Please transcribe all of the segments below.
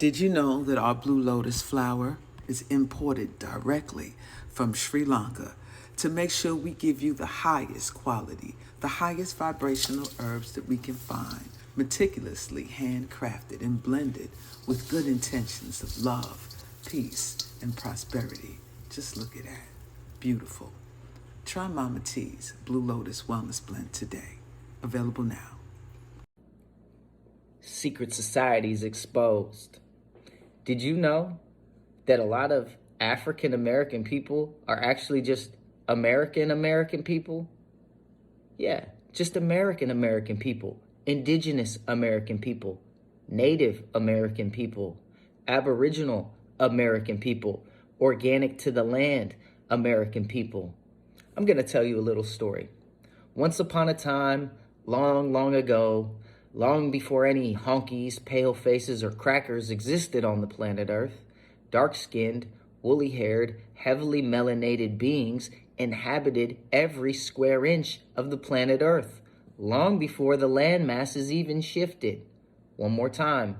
Did you know that our blue lotus flower is imported directly from Sri Lanka to make sure we give you the highest quality, the highest vibrational herbs that we can find, meticulously handcrafted and blended with good intentions of love, peace, and prosperity. Just look at that. Beautiful. Try MahMah Tea's Blue Lotus Wellness Blend today. Available now. Secret societies exposed. Did you know that a lot of African American people are actually just American people? Yeah, just American people, indigenous American people, Native American people, Aboriginal American people, organic to the land American people. I'm going to tell you a little story. Once upon a time, long ago, long before any honkies, pale faces, or crackers existed on the planet Earth, dark-skinned, woolly-haired, heavily melanated beings inhabited every square inch of the planet Earth, long before the land masses even shifted. One more time.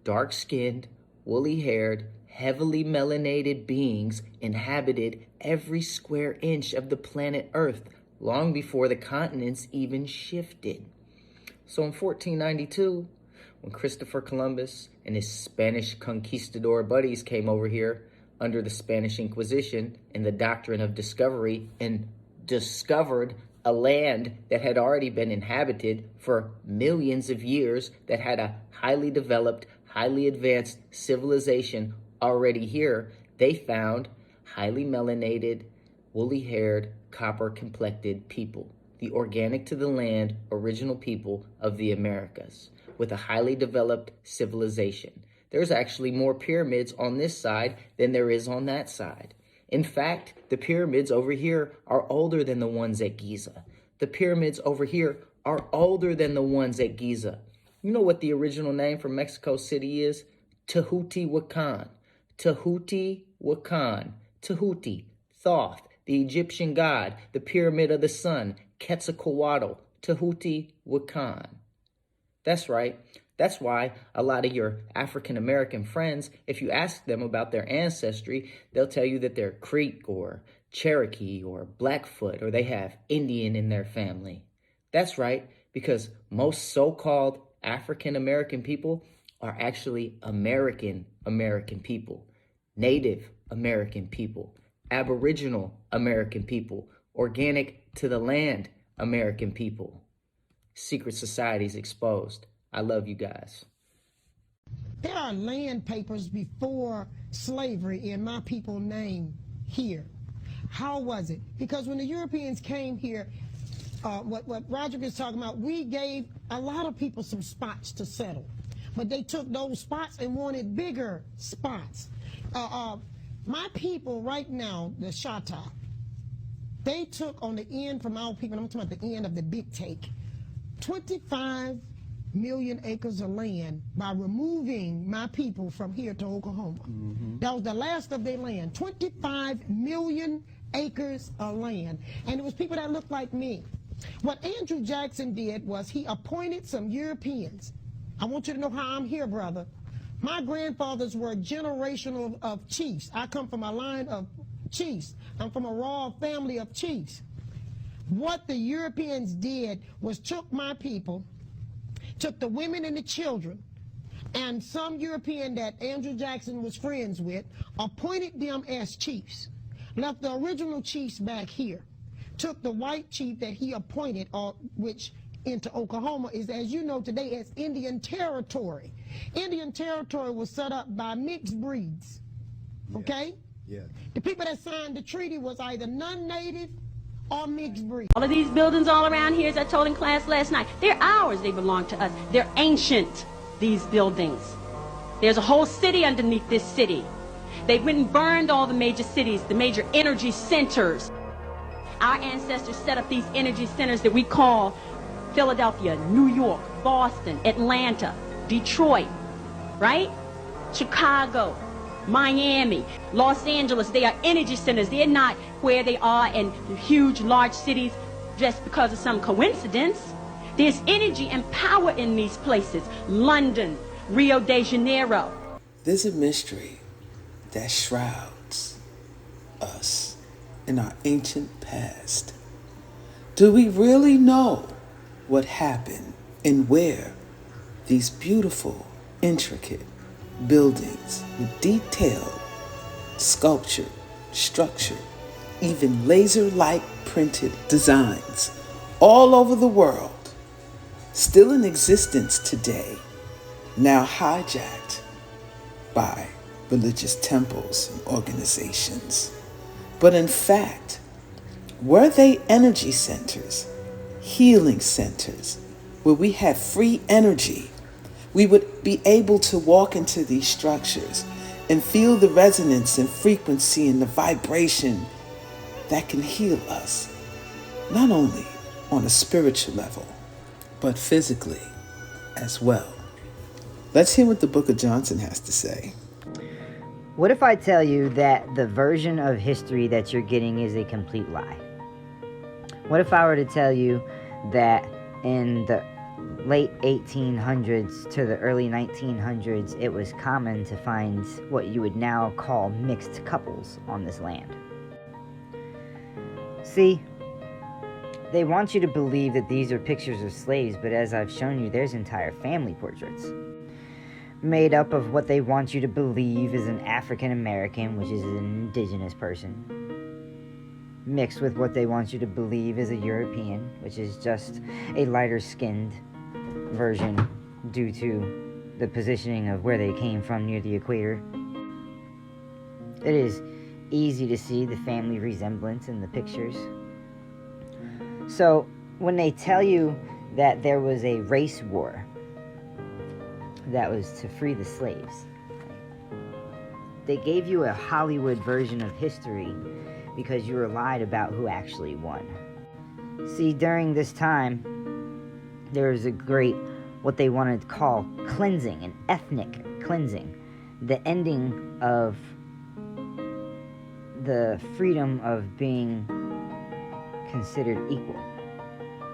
Dark-skinned, woolly-haired, heavily melanated beings inhabited every square inch of the planet Earth, long before the continents even shifted. So in 1492, when Christopher Columbus and his Spanish conquistador buddies came over here under the Spanish Inquisition and the doctrine of discovery and discovered a land that had already been inhabited for millions of years, that had a highly developed, highly advanced civilization already here, they found highly melanated, woolly-haired, copper-complected people, the organic to the land original people of the Americas, with a highly developed civilization. There's actually more pyramids on this side than there is on that side. In fact, the pyramids over here are older than the ones at Giza. The pyramids over here are older than the ones at Giza. You know what the original name for Mexico City is? Teotihuacan. Teotihuacan. Tehuti, Thoth, the Egyptian god, the pyramid of the sun, Quetzalcoatl, Teotihuacan. That's right. That's why a lot of your African American friends, if you ask them about their ancestry, they'll tell you that they're Creek or Cherokee or Blackfoot, or they have Indian in their family. That's right, because most so-called African American people are actually American people, Native American people, Aboriginal American people, organic to the land American people. Secret societies exposed. I love you guys. There are land papers before slavery in my people's name here. How was it? Because when the Europeans came here, what Roger was talking about, we gave a lot of people some spots to settle. But they took those spots and wanted bigger spots. My people right now, the Shatta, they took on the end from our people, I'm talking about the end of the big take, 25 million acres of land by removing my people from here to Oklahoma. That was the last of their land, 25 million acres of land. And it was people that looked like me. What Andrew Jackson did was he appointed some Europeans. I want you to know how I'm here, brother. My grandfathers were generational of chiefs. I come from a line of chiefs. I'm from a royal family of chiefs. What the Europeans did was took my people, took the women and the children, and some European that Andrew Jackson was friends with, appointed them as chiefs, left the original chiefs back here, took the white chief that he appointed, which into Oklahoma is, as you know today, as Indian Territory. Indian Territory was set up by mixed breeds, okay? Yeah. The people that signed the treaty was either non-native or mixed breed. All of these buildings all around here, as I told in class last night, they're ours, they belong to us. They're ancient, these buildings. There's a whole city underneath this city. They went and burned all the major cities, the major energy centers. Our ancestors set up these energy centers that we call Philadelphia, New York, Boston, Atlanta, Detroit, right? Chicago, Miami, Los Angeles. They are energy centers. They're not where they are in huge, large cities just because of some coincidence. There's energy and power in these places. London, Rio de Janeiro, There's a mystery that shrouds us in our ancient past. Do we really know what happened and where these beautiful, intricate buildings with detailed sculpture, structure, even laser-like printed designs all over the world, still in existence today, now hijacked by religious temples and organizations? But in fact, were they energy centers, healing centers, where we had free energy? We would be able to walk into these structures and feel the resonance and frequency and the vibration that can heal us, not only on a spiritual level, but physically as well. Let's hear what the Book of Johnson has to say. What if I tell you that the version of history that you're getting is a complete lie? What if I were to tell you that in the late 1800s to the early 1900s, it was common to find what you would now call mixed couples on this land? See, they want you to believe that these are pictures of slaves, but as I've shown you, there's entire family portraits made up of what they want you to believe is an African American, which is an indigenous person, mixed with what they want you to believe is a European, which is just a lighter skinned version due to the positioning of where they came from near the equator. It is easy to see the family resemblance in the pictures. So when they tell you that there was a race war that was to free the slaves, they gave you a Hollywood version of history because you were lied about who actually won. See, during this time, there was a great, what they wanted to call cleansing, an ethnic cleansing, the ending of the freedom of being considered equal,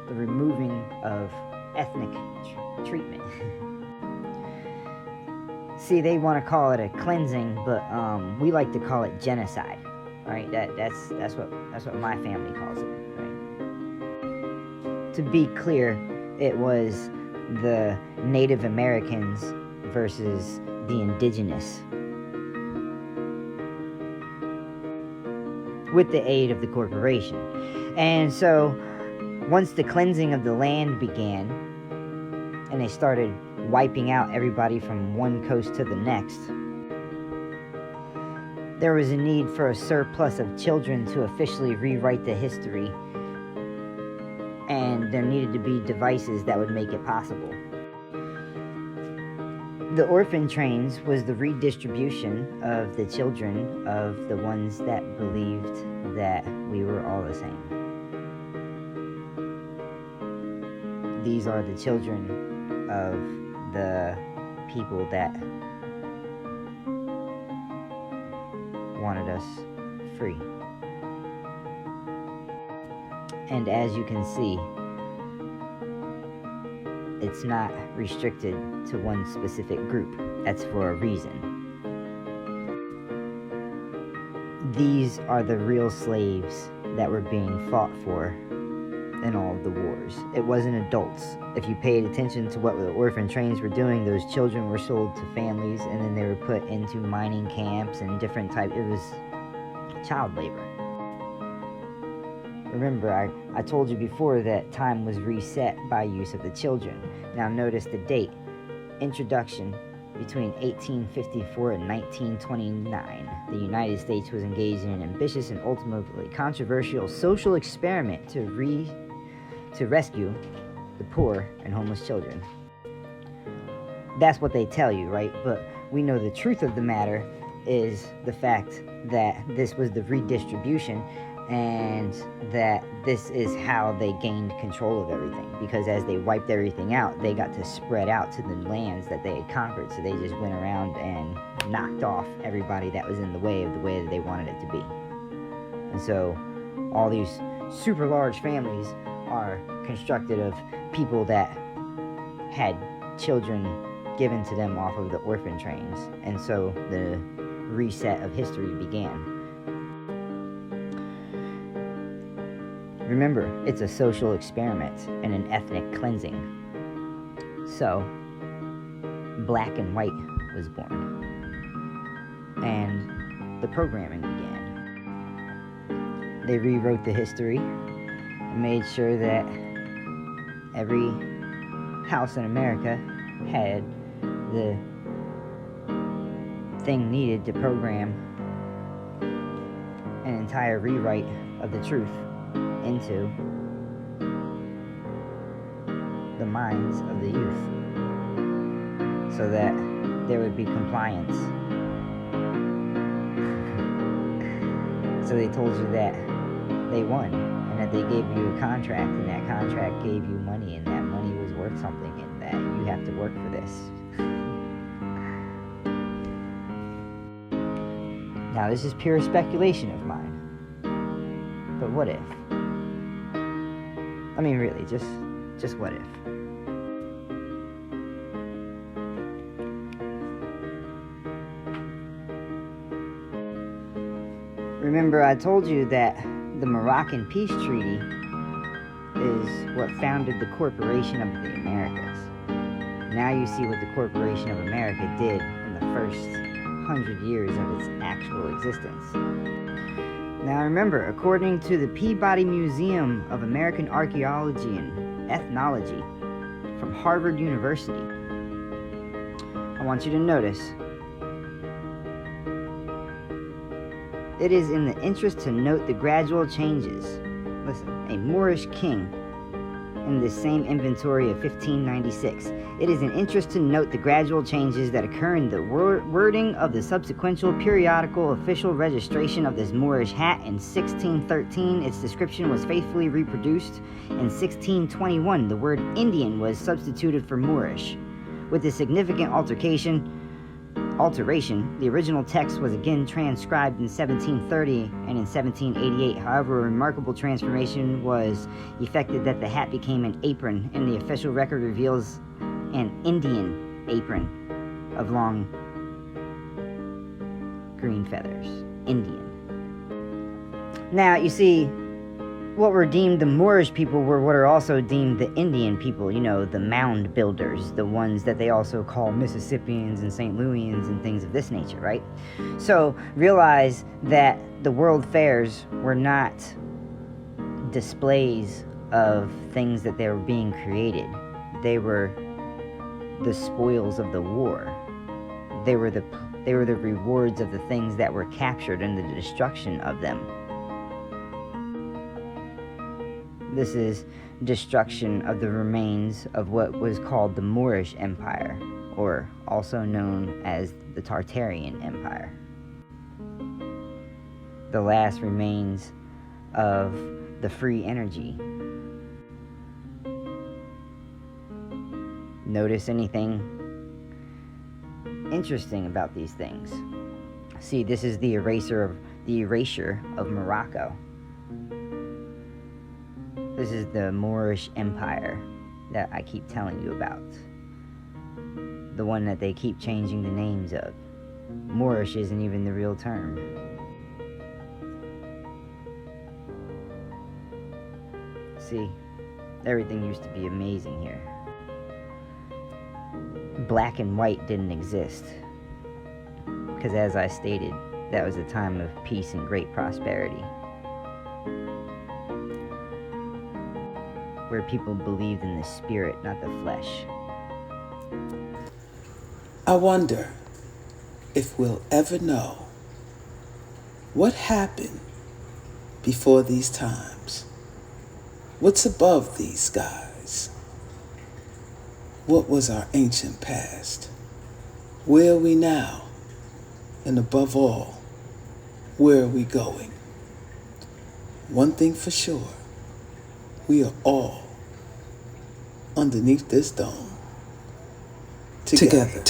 the removing of ethnic treatment. See, they want to call it a cleansing, but we like to call it genocide, right? That's what my family calls it, right? To be clear, it was the Native Americans versus the indigenous, with the aid of the corporation. And so once the cleansing of the land began and they started wiping out everybody from one coast to the next, there was a need for a surplus of children to officially rewrite the history, and there needed to be devices that would make it possible. The orphan trains was the redistribution of the children of the ones that believed that we were all the same. These are the children of the people that wanted us free. And as you can see, it's not restricted to one specific group. That's for a reason. These are the real slaves that were being fought for in all of the wars. It wasn't adults. If you paid attention to what the orphan trains were doing, those children were sold to families and then they were put into mining camps and different types. It was child labor. Remember, I told you before that time was reset by use of the children. Now notice the date. Introduction. Between 1854 and 1929, the United States was engaged in an ambitious and ultimately controversial social experiment to rescue the poor and homeless children. That's what they tell you, right? But we know the truth of the matter is the fact that this was the redistribution, and that this is how they gained control of everything, because as they wiped everything out, they got to spread out to the lands that they had conquered. So they just went around and knocked off everybody that was in the way of the way that they wanted it to be. And so all these super large families are constructed of people that had children given to them off of the orphan trains, and so the reset of history began. Remember, it's a social experiment and an ethnic cleansing. So, black and white was born, and the programming began. They rewrote the history and made sure that every house in America had the thing needed to program an entire rewrite of the truth into the minds of the youth, so that there would be compliance. So they told you that they won, and that they gave you a contract, and that contract gave you money, and that money was worth something, and that you have to work for this. Now, this is pure speculation of mine, but what if? I mean, really, just what if? Remember, I told you that the Moroccan Peace Treaty is what founded the Corporation of the Americas. Now you see what the Corporation of America did in the first 100 years of its actual existence. Now remember, according to the Peabody Museum of American Archaeology and Ethnology from Harvard University, I want you to notice, it is in the interest to note the gradual changes. Listen, a Moorish king in the same inventory of 1596. It is an interest to note the gradual changes that occur in the wording of the subsequent periodical official registration of this Moorish hat in 1613. Its description was faithfully reproduced. In 1621, the word Indian was substituted for Moorish. With a significant alteration, the original text was again transcribed in 1730 and in 1788. However, a remarkable transformation was effected that the hat became an apron, and the official record reveals an Indian apron of long green feathers. Indian. Now, you see, what were deemed the Moorish people were what are also deemed the Indian people, you know, the mound builders, the ones that they also call Mississippians and St. Louisians and things of this nature, right? So realize that the world fairs were not displays of things that they were being created. They were the spoils of the war. They were the rewards of the things that were captured and the destruction of them. This is destruction of the remains of what was called the Moorish Empire, or also known as the Tartarian Empire. The last remains of the free energy. Notice anything interesting about these things? See, this is the erasure of Morocco. This is the Moorish Empire that I keep telling you about. The one that they keep changing the names of. Moorish isn't even the real term. See, everything used to be amazing here. Black and white didn't exist. Because as I stated, that was a time of peace and great prosperity. Where people believed in the spirit, not the flesh. I wonder if we'll ever know what happened before these times. What's above these skies? What was our ancient past? Where are we now? And above all, where are we going? One thing for sure, we are all underneath this dome. Together.